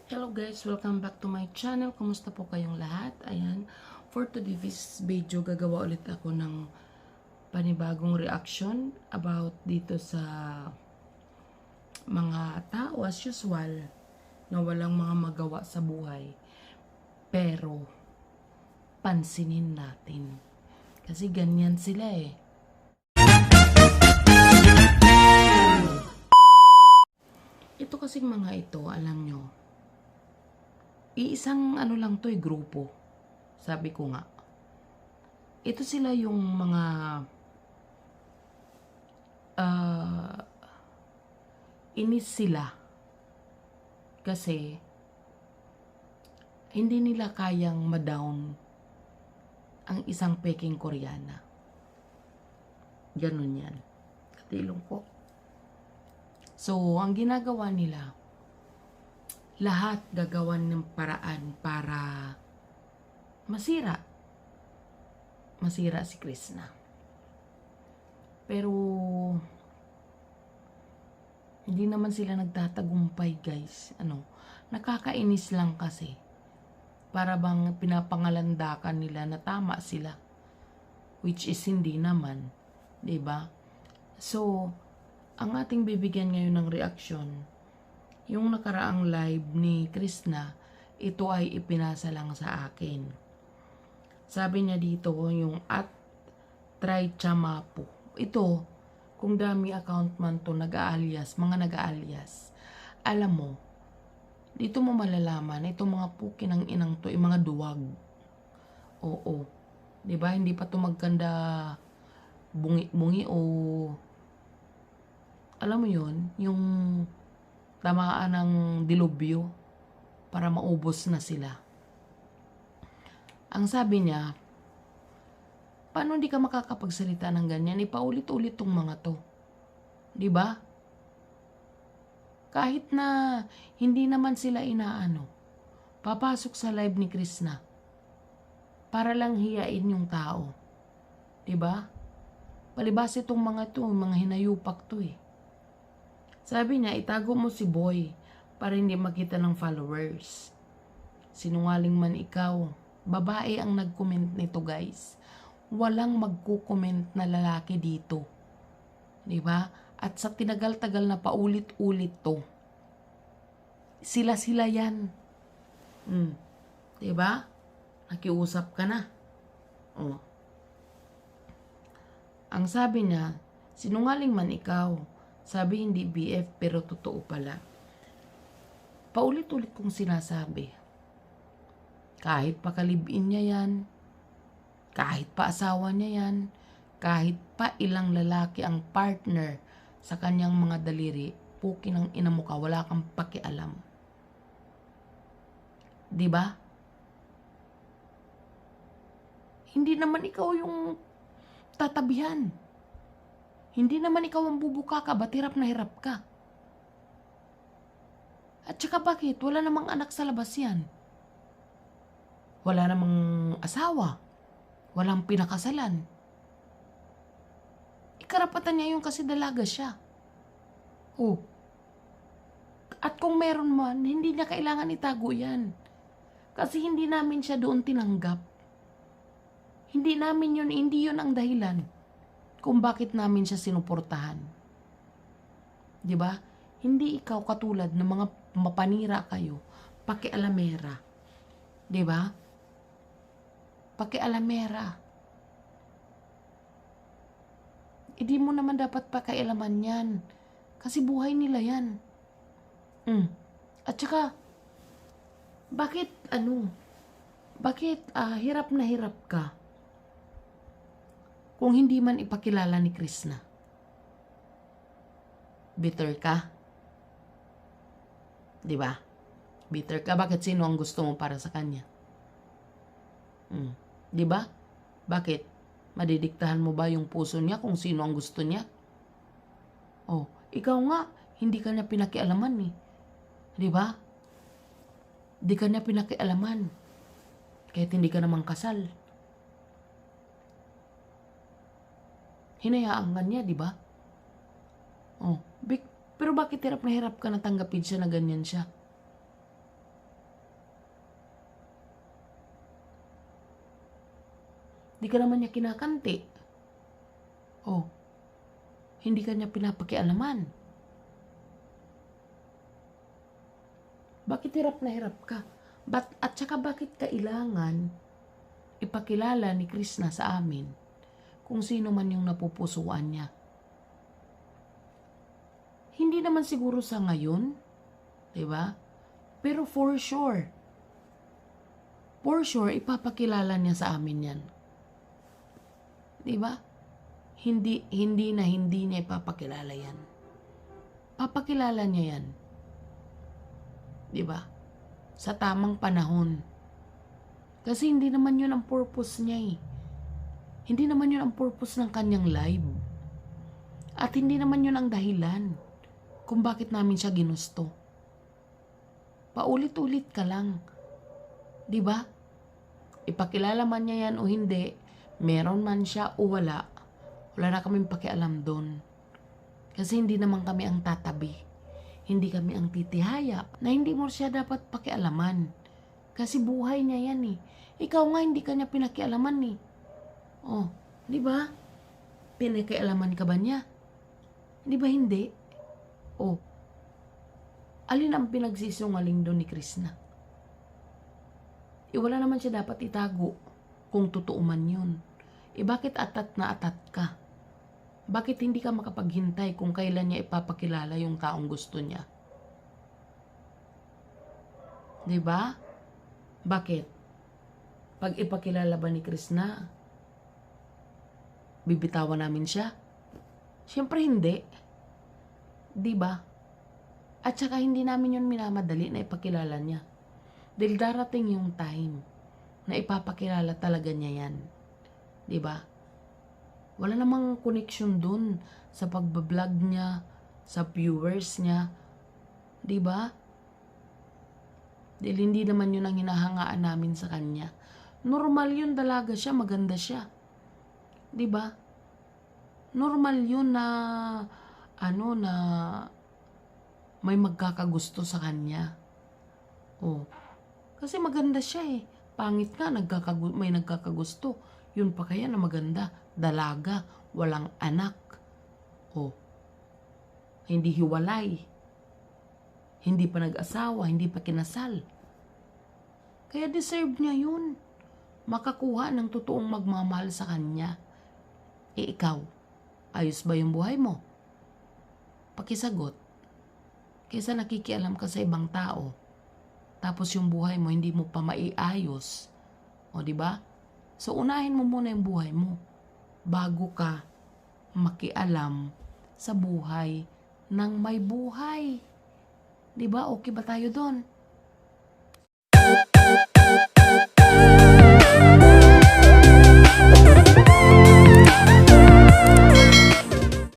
Hello guys, welcome back to my channel. Kumusta po kayong lahat? Ayan, for today's video, gagawa ulit ako ng panibagong reaction about dito sa mga tao as usual na walang mga magawa sa buhay. Pero, pansinin natin. Kasi ganyan sila eh. Ito kasing mga ito, alam nyo, iisang ano lang to grupo. Sabi ko nga. Ito sila yung mga inis sila. Kasi hindi nila kayang ma-down ang isang peking Koreana. Ganun yan. Katilong ko. So, ang ginagawa nila, lahat gagawan ng paraan para masira si Krishna. Pero hindi naman sila nagtatagumpay, guys. Nakakainis lang kasi. Para bang pinapangalandakan nila na tama sila. Which is hindi naman, 'di ba? So, ang ating bibigyan ngayon ng reaksyon, yung nakaraang live ni Krishna, ito ay ipinasa lang sa akin. Sabi niya dito, yung @try chamapo. Ito, kung dami account man to nag-aalias, mga nag-aalias. Alam mo, dito mo malalaman, itong mga puki ng inang to, yung mga duwag. Oo. Diba? Hindi pa to magkanda bungi-bungi o alam mo yun, yung tamaan ng dilubyo para maubos na sila. Ang sabi niya, paano hindi ka makakapagsalita ng ganyan? Ipaulit-ulit tong mga to. Diba? Kahit na hindi naman sila inaano, papasok sa live ni Krishna para lang hiyain yung tao. Diba? Palibas itong mga to, mga hinayupak to eh. Sabi niya, itago mo si Boy para hindi makita ng followers. Sinungaling man ikaw. Babae ang nag-comment nito, guys. Walang magko-comment na lalaki dito. Diba? At sa tinagal-tagal na paulit-ulit to, sila-sila yan. Diba? Nakiusap ka na. Oh. Ang sabi niya, sinungaling man ikaw. Sabi hindi BF pero totoo pala. Paulit-ulit kong sinasabi. Kahit pa kalibin niya yan, kahit pa asawa niya yan, kahit pa ilang lalaki ang partner sa kanyang mga daliri, puki ng ina mo ka, wala kang pakialam. Diba? Hindi naman ikaw yung tatabihan. Hindi naman ikaw ang bubuka ka, ba't hirap na hirap ka? At saka bakit? Wala namang anak sa labas yan. Wala namang asawa. Walang pinakasalan. Ikarapatan niya yung kasi dalaga siya. Oh. At kung meron man, hindi niya kailangan itago yan. Kasi hindi namin siya doon tinanggap. Hindi yun ang dahilan kung bakit namin siya sinuportahan. Diba? Hindi ikaw katulad ng mga mapanira kayo, pakialamera. Diba? Pakialamera. Hindi mo naman dapat pakialaman yan. Kasi buhay nila yan. At saka, bakit hirap na hirap ka kung hindi man ipakilala ni Krishna? Bitter ka? Diba? Bitter ka? Bakit sino ang gusto mo para sa kanya? Diba? Bakit? Madidiktahan mo ba yung puso niya kung sino ang gusto niya? Oh, ikaw nga, hindi ka niya pinakialaman eh. Diba? Hindi ka niya pinakialaman. Kahit hindi ka namang kasal. Hinayaan ka niya, diba? Oh, pero bakit hirap na hirap ka na tanggapin siya na ganyan siya? Di ka naman niya kinakanti. Oh, hindi ka niya pinapakialaman. Bakit hirap na hirap ka? At saka bakit kailangan ipakilala ni Krishna sa amin kung sino man yung napupusuan niya? Hindi naman siguro sa ngayon, diba? Pero for sure, ipapakilala niya sa amin yan. Diba? Hindi niya ipapakilala yan. Papakilala niya yan. Diba? Sa tamang panahon. Kasi hindi naman yun ang purpose niya eh. Hindi naman yun ang purpose ng kanyang live. At hindi naman yun ang dahilan kung bakit namin siya ginusto. Paulit-ulit ka lang. Diba? Ipakilala man niya yan o hindi, meron man siya o wala na kaming pakialam doon. Kasi hindi naman kami ang tatabi. Hindi kami ang titihaya na hindi mo siya dapat pakialaman. Kasi buhay niya yan eh. Ikaw nga hindi ka niya pinakialaman eh. Oh, di ba? Pinakialaman ka ba niya? Di ba hindi? Oh, alin ang pinagsisungaling doon ni Krishna? Wala naman siya dapat itago kung totoo man yun. Bakit atat na atat ka? Bakit hindi ka makapaghintay kung kailan niya ipapakilala yung taong gusto niya? Diba? Bakit? Pag ipakilala ba ni Krishna, bibitawan namin siya? Siyempre hindi. Diba? At saka hindi namin yun minamadali na ipakilala niya. Dahil darating yung time na ipapakilala talaga niya yan. Diba? Wala namang connection dun sa pagbablog niya, sa viewers niya. Diba? Dahil hindi naman yun ang hinahangaan namin sa kanya. Normal yun, dalaga siya, maganda siya. Diba? Normal yun na na may magkakagusto sa kanya. Oh. Kasi maganda siya eh. Pangit nga, may nagkakagusto. Yun pa kaya na maganda. Dalaga, walang anak. Oh. Hindi hiwalay. Hindi pa nag-asawa, hindi pa kinasal. Kaya deserve niya yun. Makakuha ng totoong magmamahal sa kanya. Ikaw, ayos ba yung buhay mo? Pakisagot. Kaysa nakikialam ka sa ibang tao, tapos yung buhay mo hindi mo pa maiayos. O di ba? So unahin mo muna yung buhay mo bago ka makialam sa buhay ng may buhay. Di ba? Okay ba tayo doon?